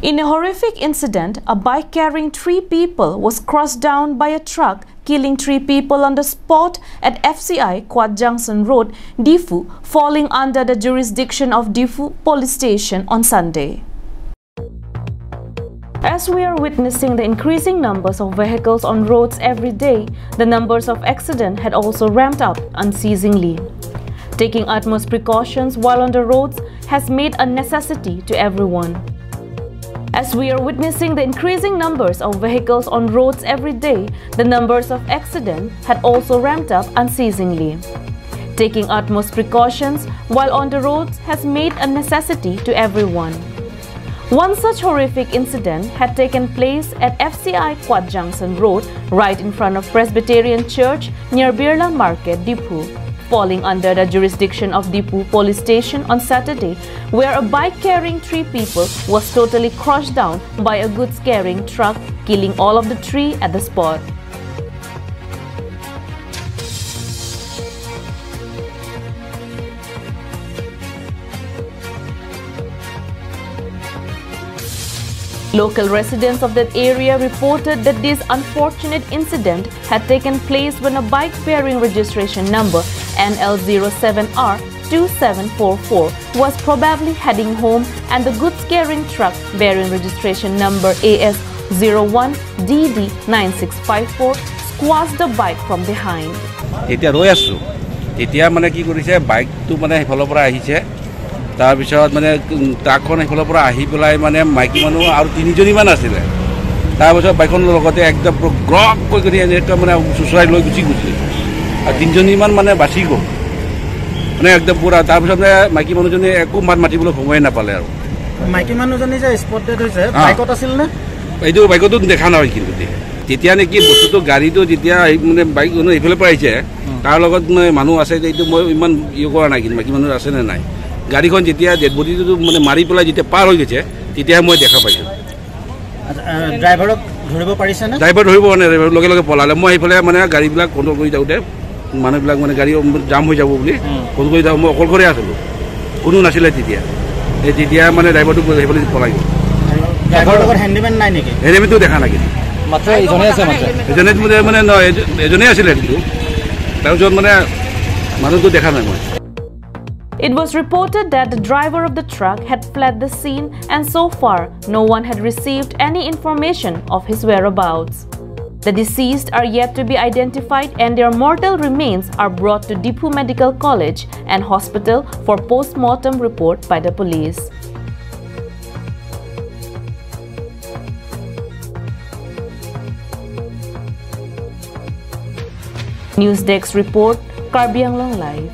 In a horrific incident, a bike carrying 3 people was crushed down by a truck, killing 3 people on the spot at FCI Quad Junction Road, Diphu, falling under the jurisdiction of Diphu Police Station on Sunday. As we are witnessing the increasing numbers of vehicles on roads every day, the numbers of accidents had also ramped up unceasingly. Taking utmost precautions while on the roads has made a necessity to everyone. As we are witnessing the increasing numbers of vehicles on roads every day, the numbers of accidents had also ramped up unceasingly. Taking utmost precautions while on the roads has made a necessity to everyone. One such horrific incident had taken place at FCI Quad Junction Road, right in front of Presbyterian Church near Birla Market, Diphu, falling under the jurisdiction of Diphu Police Station on Saturday, where a bike carrying 3 people was totally crushed down by a goods carrying truck, killing all of the 3 at the spot. Local residents of that area reported that this unfortunate incident had taken place when a bike bearing registration number NL07R2744 was probably heading home and the goods carrying truck bearing registration number AS01DD9654 squashed the bike from behind. তাৰ পিছত মানে ট্ৰাকখন এফালৰ পৰা আহি পেলাই মানে মাইকী মানুহ আৰু 3 জনীমান আছিল তাৰ পিছত বাইকখনৰ লগতে একদম গ্ৰক কৈ কৰি এনেটা মানে সুচৰাই লৈ গুচি গৈছিল আৰু 3 জনীমান মানে বাচি গ'ল মানে একদম পুৰা তাৰ পিছত মাইকী মানুহজনী একো মাত মাতিবলৈ সময় নাপালে আৰু মাইকী মানুহজনী যে স্পট ডেড হৈছে বাইকত আছিল না এইটো বাইকতো দেখা নাই কিন্তু তেতিয়া নেকি বস্তুটো গাড়ীটো যেতিয়া মানে বাইক ইফালে পৰা আহিছে তাৰ লগত মানুহ আছে এইটো মই ইমান ইয়ে কৰা নাই কিন্তু মাইকী মানুহ আছে নে নাই গাড়ীখন যেতিয়া ডেড বডিটো মানে মাৰি পেলাই যেতিয়া পাৰ হৈ গৈছে তেতিয়া মই দেখা পাইছো ড্ৰাইভাৰক ধৰিব পাৰিছে না ড্ৰাইভাৰ ধৰিব মানে লগে লগে পলালে মই এইফালে মানে গাড়ীবিলাক কণ্ট্ৰল কৰি যাওঁতে মানুহবিলাক মানে গাড়ী জাম হৈ যাব বুলি কল কৰি যাওঁ মই অকলশৰে আছিলোঁ কোনো নাছিলে তেতিয়া মানে ড্ৰাইভাৰটো সেইফালে পলাই গ'ল ড্ৰাইভাৰৰ লগত হেণ্ডিমেন নাই নেকি হেণ্ডিমেনটো দেখা নাই কিন্তু মাত্ৰ এজনে আছে এজনে মানে এজনে আছিলে কিন্তু তাৰপিছত মানে মানুহটো দেখা নাই মই It was reported that the driver of the truck had fled the scene and so far no one had received any information of his whereabouts. The deceased are yet to be identified and their mortal remains are brought to Diphu Medical College and Hospital for post-mortem report by the police. News Desk report, Karbianglong Live.